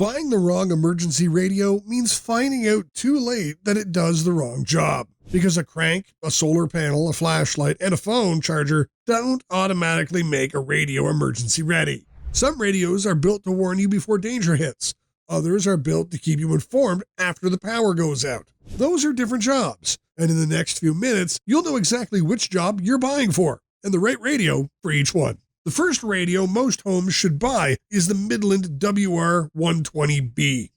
Buying the wrong emergency radio means finding out too late that it does the wrong job. Because a crank, a solar panel, a flashlight, and a phone charger don't automatically make a radio emergency ready. Some radios are built to warn you before danger hits. Others are built to keep you informed after the power goes out. Those are different jobs, and in the next few minutes, you'll know exactly which job you're buying for, and the right radio for each one. The first radio most homes should buy is the Midland WR120B.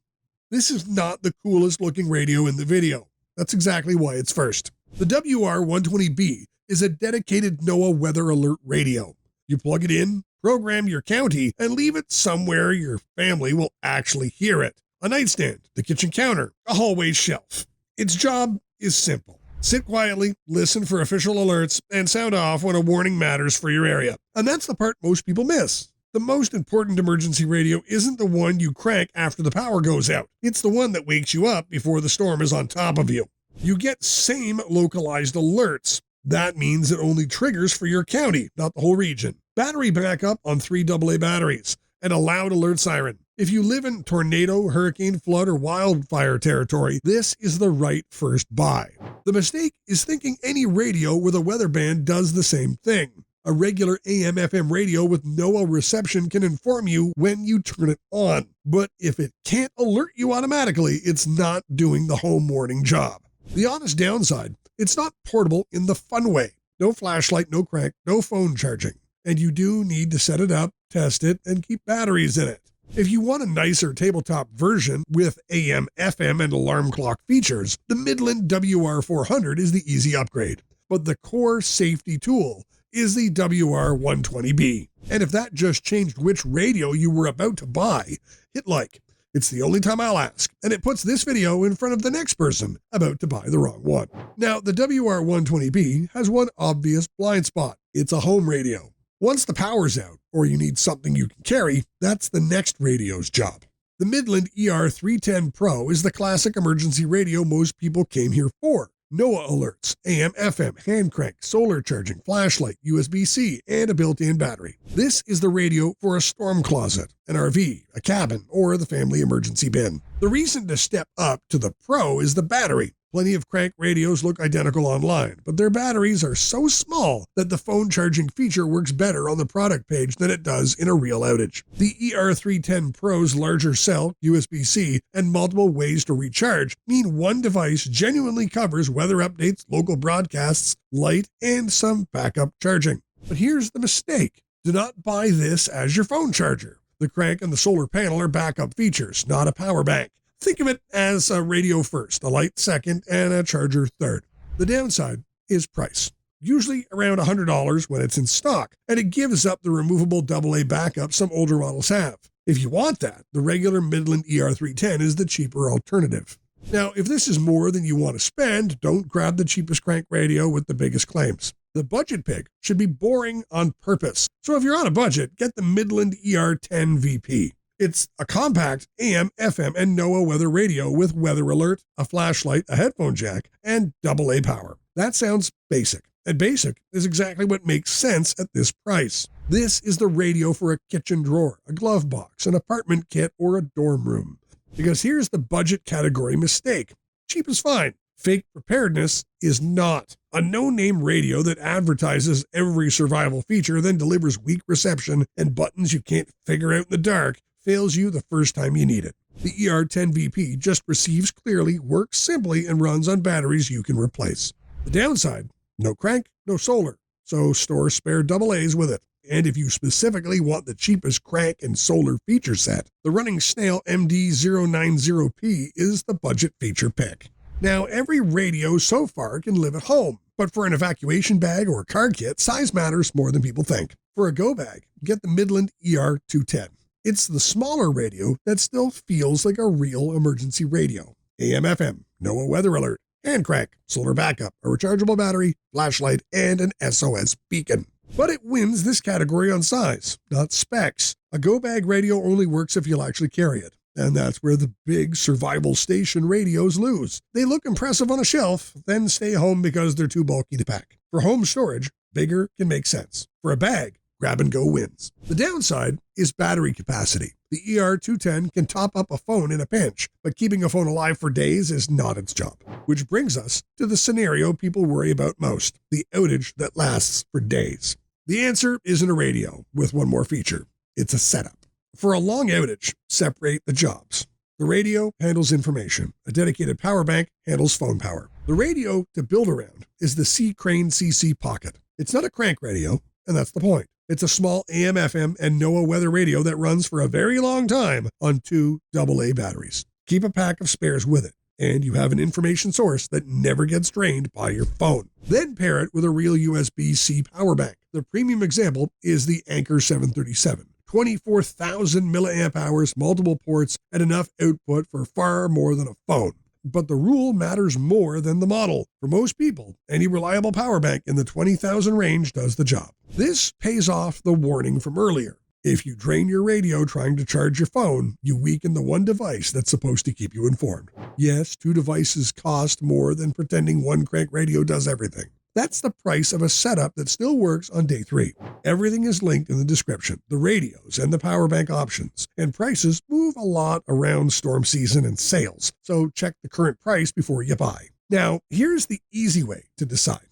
This is not the coolest looking radio in the video. That's exactly why it's first. The WR120B is a dedicated NOAA weather alert radio. You plug it in, program your county, and leave it somewhere your family will actually hear it. A nightstand, the kitchen counter, a hallway shelf. Its job is simple. Sit quietly, listen for official alerts, and sound off when a warning matters for your area. And that's the part most people miss. The most important emergency radio isn't the one you crank after the power goes out. It's the one that wakes you up before the storm is on top of you. You get same localized alerts. That means it only triggers for your county, not the whole region. Battery backup on 3 AA batteries, and a loud alert siren. If you live in tornado, hurricane, flood, or wildfire territory, this is the right first buy. The mistake is thinking any radio with a weather band does the same thing. A regular AM/FM radio with NOAA reception can inform you when you turn it on. But if it can't alert you automatically, it's not doing the home warning job. The honest downside, it's not portable in the fun way. No flashlight, no crank, no phone charging. And you do need to set it up, test it, and keep batteries in it. If you want a nicer tabletop version with AM/FM and alarm clock features, the Midland WR400 is the easy upgrade. But the core safety tool is the WR120B. And if that just changed which radio you were about to buy, hit like. It's the only time I'll ask, and it puts this video in front of the next person about to buy the wrong one. Now, the WR120B has one obvious blind spot. It's a home radio. Once the power's out, or you need something you can carry, that's the next radio's job. The Midland ER310 Pro is the classic emergency radio most people came here for. NOAA alerts, AM/FM, hand crank, solar charging, flashlight, USB-C, and a built-in battery. This is the radio for a storm closet, an RV, a cabin, or the family emergency bin. The reason to step up to the Pro is the battery. Plenty of crank radios look identical online, but their batteries are so small that the phone charging feature works better on the product page than it does in a real outage. The ER310 Pro's larger cell, USB-C, and multiple ways to recharge mean one device genuinely covers weather updates, local broadcasts, light, and some backup charging. But here's the mistake. Do not buy this as your phone charger. The crank and the solar panel are backup features, not a power bank. Think of it as a radio first, a light second, and a charger third. The downside is price. Usually around $100 when it's in stock, and it gives up the removable AA backup some older models have. If you want that, the regular Midland ER310 is the cheaper alternative. Now, if this is more than you want to spend, don't grab the cheapest crank radio with the biggest claims. The budget pick should be boring on purpose. So if you're on a budget, get the Midland ER10 VP. It's a compact AM, FM, and NOAA weather radio with weather alert, a flashlight, a headphone jack, and AA power. That sounds basic, and basic is exactly what makes sense at this price. This is the radio for a kitchen drawer, a glove box, an apartment kit, or a dorm room. Because here's the budget category mistake. Cheap is fine. Fake preparedness is not. A no-name radio that advertises every survival feature, then delivers weak reception and buttons you can't figure out in the dark, fails you the first time you need it. The ER10 VP just receives clearly, works simply, and runs on batteries you can replace. The downside, no crank, no solar, so store spare AA's with it. And if you specifically want the cheapest crank and solar feature set, the running snail MD090P is the budget feature pick. Now, every radio so far can live at home, but for an evacuation bag or a car kit, size matters more than people think. For a go bag, get the Midland ER210. It's the smaller radio that still feels like a real emergency radio. AM/FM, NOAA weather alert, hand crank, solar backup, a rechargeable battery, flashlight, and an SOS beacon. But it wins this category on size, not specs. A go bag radio only works if you'll actually carry it. And that's where the big survival station radios lose. They look impressive on a shelf, then stay home because they're too bulky to pack. For home storage, bigger can make sense. For a bag, grab and go wins. The downside is battery capacity. The ER210 can top up a phone in a pinch, but keeping a phone alive for days is not its job. Which brings us to the scenario people worry about most, the outage that lasts for days. The answer isn't a radio with one more feature. It's a setup. For a long outage, separate the jobs. The radio handles information. A dedicated power bank handles phone power. The radio to build around is the C Crane CC Pocket. It's not a crank radio, and that's the point. It's a small AM, FM, and NOAA weather radio that runs for a very long time on 2 AA batteries. Keep a pack of spares with it, and you have an information source that never gets drained by your phone. Then pair it with a real USB-C power bank. The premium example is the Anker 737. 24,000 milliamp hours, multiple ports, and enough output for far more than a phone. But the rule matters more than the model. For most people, any reliable power bank in the 20,000 range does the job. This pays off the warning from earlier. If you drain your radio trying to charge your phone, you weaken the one device that's supposed to keep you informed. Yes, 2 devices cost more than pretending one crank radio does everything. That's the price of a setup that still works on day 3. Everything is linked in the description, the radios and the power bank options, and prices move a lot around storm season and sales, so check the current price before you buy. Now, here's the easy way to decide.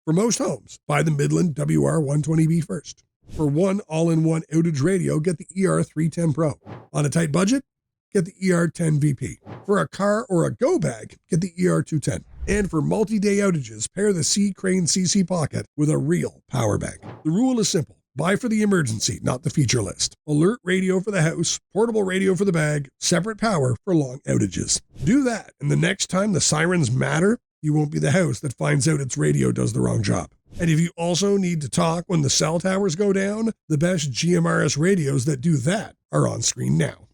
For most homes, buy the Midland WR120B first. For one all-in-one outage radio, get the ER310 Pro. On a tight budget, get the ER10 VP. For a car or a go bag, get the ER210. And for multi-day outages, pair the C Crane CC Pocket with a real power bank. The rule is simple. Buy for the emergency, not the feature list. Alert radio for the house, portable radio for the bag, separate power for long outages. Do that, and the next time the sirens matter, you won't be the house that finds out its radio does the wrong job. And if you also need to talk when the cell towers go down, the best GMRS radios that do that are on screen now.